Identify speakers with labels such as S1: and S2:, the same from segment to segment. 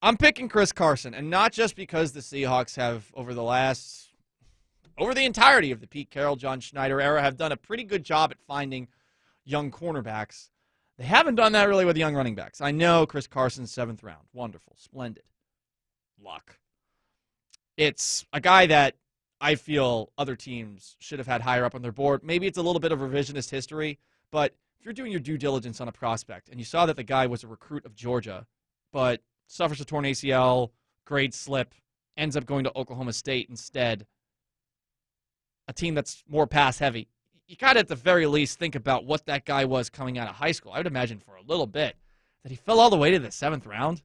S1: I'm picking Chris Carson, and not just because the Seahawks have, over the entirety of the Pete Carroll, John Schneider era, have done a pretty good job at finding young cornerbacks. They haven't done that really with young running backs. I know Chris Carson's 7th round. Wonderful. Splendid. Luck. It's a guy that I feel other teams should have had higher up on their board. Maybe it's a little bit of revisionist history, but if you're doing your due diligence on a prospect and you saw that the guy was a recruit of Georgia, but suffers a torn ACL, grade slip, ends up going to Oklahoma State instead, a team that's more pass heavy, you got to at the very least think about what that guy was coming out of high school. I would imagine for a little bit that he fell all the way to the 7th round.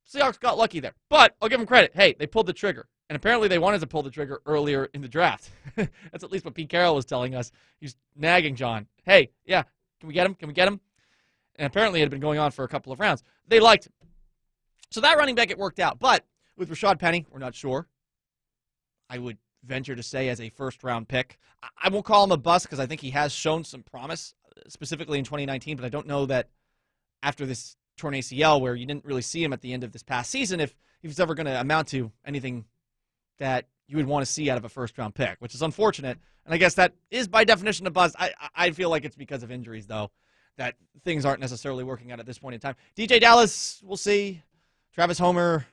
S1: Seahawks got lucky there. But I'll give them credit. Hey, they pulled the trigger. And apparently they wanted to pull the trigger earlier in the draft. That's at least what Pete Carroll was telling us. He's nagging John. Hey, yeah, can we get him? Can we get him? And apparently it had been going on for a couple of rounds. They liked him. So that running back, it worked out. But with Rashad Penny, we're not sure. I would venture to say as a first-round pick. I won't call him a bust because I think he has shown some promise, specifically in 2019, but I don't know that after this torn ACL where you didn't really see him at the end of this past season, if he's ever going to amount to anything that you would want to see out of a first-round pick, which is unfortunate. And I guess that is by definition a bust. I feel like it's because of injuries, though, that things aren't necessarily working out at this point in time. DJ Dallas, we'll see. Travis Homer,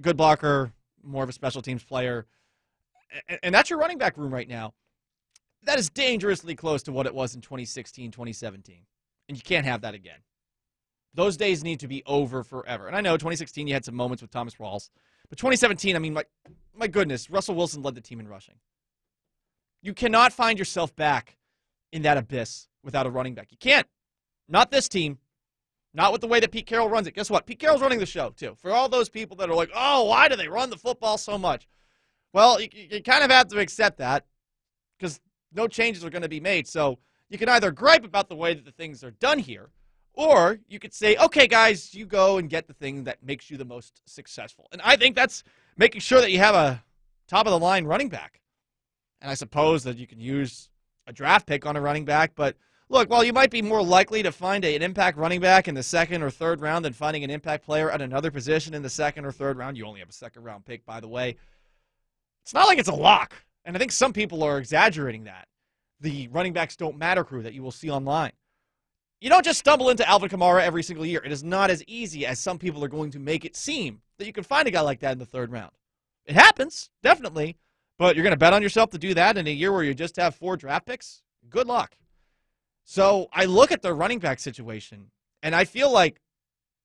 S1: good blocker, more of a special teams player. And that's your running back room right now. That is dangerously close to what it was in 2016, 2017. And you can't have that again. Those days need to be over forever. And I know 2016 you had some moments with Thomas Rawls. But 2017, I mean, my goodness, Russell Wilson led the team in rushing. You cannot find yourself back in that abyss without a running back. You can't. Not this team. Not with the way that Pete Carroll runs it. Guess what? Pete Carroll's running the show, too. For all those people that are like, oh, why do they run the football so much? Well, you kind of have to accept that because no changes are going to be made. So you can either gripe about the way that the things are done here, or you could say, okay, guys, you go and get the thing that makes you the most successful. And I think that's making sure that you have a top-of-the-line running back. And I suppose that you can use a draft pick on a running back. But, look, while you might be more likely to find an impact running back in the 2nd or 3rd round than finding an impact player at another position in the 2nd or 3rd round, you only have a 2nd-round pick, by the way. It's not like it's a lock. And I think some people are exaggerating that. The running backs don't matter crew that you will see online. You don't just stumble into Alvin Kamara every single year. It is not as easy as some people are going to make it seem that you can find a guy like that in the 3rd round. It happens, definitely. But you're going to bet on yourself to do that in a year where you just have 4 draft picks? Good luck. So I look at the running back situation, and I feel like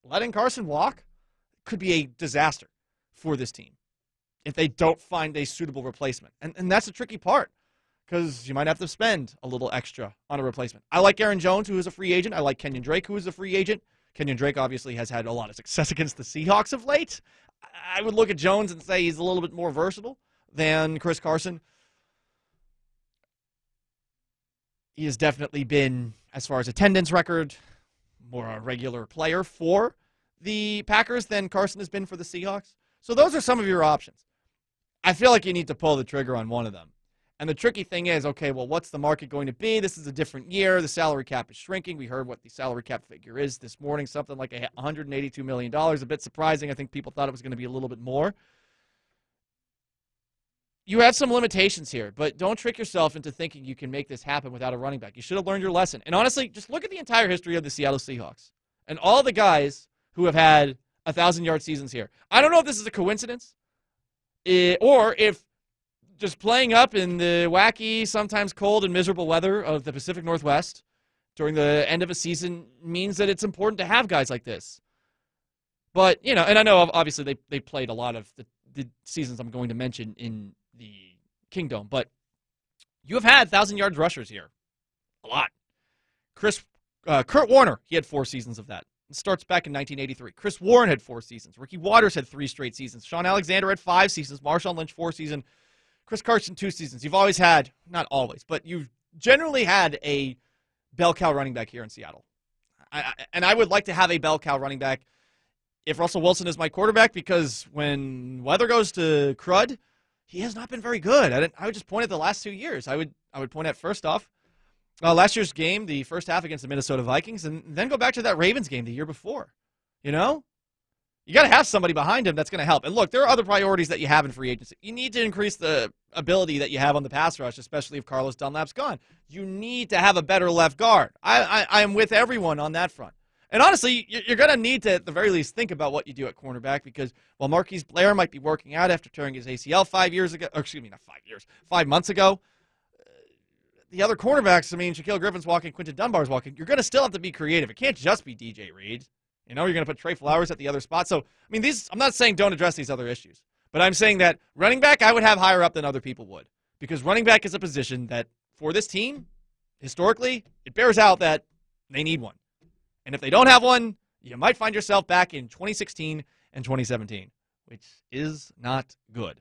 S1: letting Carson walk could be a disaster for this team if they don't find a suitable replacement. And that's a tricky part because you might have to spend a little extra on a replacement. I like Aaron Jones, who is a free agent. I like Kenyon Drake, who is a free agent. Kenyon Drake obviously has had a lot of success against the Seahawks of late. I would look at Jones and say he's a little bit more versatile than Chris Carson. He has definitely been, as far as attendance record, more a regular player for the Packers than Carson has been for the Seahawks. So those are some of your options. I feel like you need to pull the trigger on one of them. And the tricky thing is, okay, well, what's the market going to be? This is a different year. The salary cap is shrinking. We heard what the salary cap figure is this morning, something like $182 million. A bit surprising. I think people thought it was going to be a little bit more. You have some limitations here, but don't trick yourself into thinking you can make this happen without a running back. You should have learned your lesson. And honestly, just look at the entire history of the Seattle Seahawks and all the guys who have had 1,000-yard seasons here. I don't know if this is a coincidence or if just playing up in the wacky, sometimes cold and miserable weather of the Pacific Northwest during the end of a season means that it's important to have guys like this. But, you know, and I know obviously they played a lot of the seasons I'm going to mention in the Kingdom, but you have had 1,000-yard rushers here. A lot. Kurt Warner, he had 4 seasons of that. It starts back in 1983. Chris Warren had 4 seasons. Ricky Waters had 3 straight seasons. Sean Alexander had 5 seasons. Marshawn Lynch, 4 seasons. Chris Carson, 2 seasons. You've always had, not always, but you've generally had a bell cow running back here in Seattle. And I would like to have a bell cow running back if Russell Wilson is my quarterback, because when weather goes to crud, he has not been very good. I would just point at the last 2 years. I would point at, first off, last year's game, the first half against the Minnesota Vikings, and then go back to that Ravens game the year before. You know? You got to have somebody behind him that's going to help. And look, there are other priorities that you have in free agency. You need to increase the ability that you have on the pass rush, especially if Carlos Dunlap's gone. You need to have a better left guard. I am with everyone on that front. And honestly, you're going to need to, at the very least, think about what you do at cornerback because while Marquise Blair might be working out after tearing his ACL 5 months ago, the other cornerbacks, I mean, Shaquill Griffin's walking, Quinton Dunbar's walking, you're going to still have to be creative. It can't just be DJ Reed. You're going to put Trey Flowers at the other spot. So, I mean, I'm not saying don't address these other issues, but I'm saying that running back I would have higher up than other people would because running back is a position that for this team, historically, it bears out that they need one. And if they don't have one, you might find yourself back in 2016 and 2017, which is not good.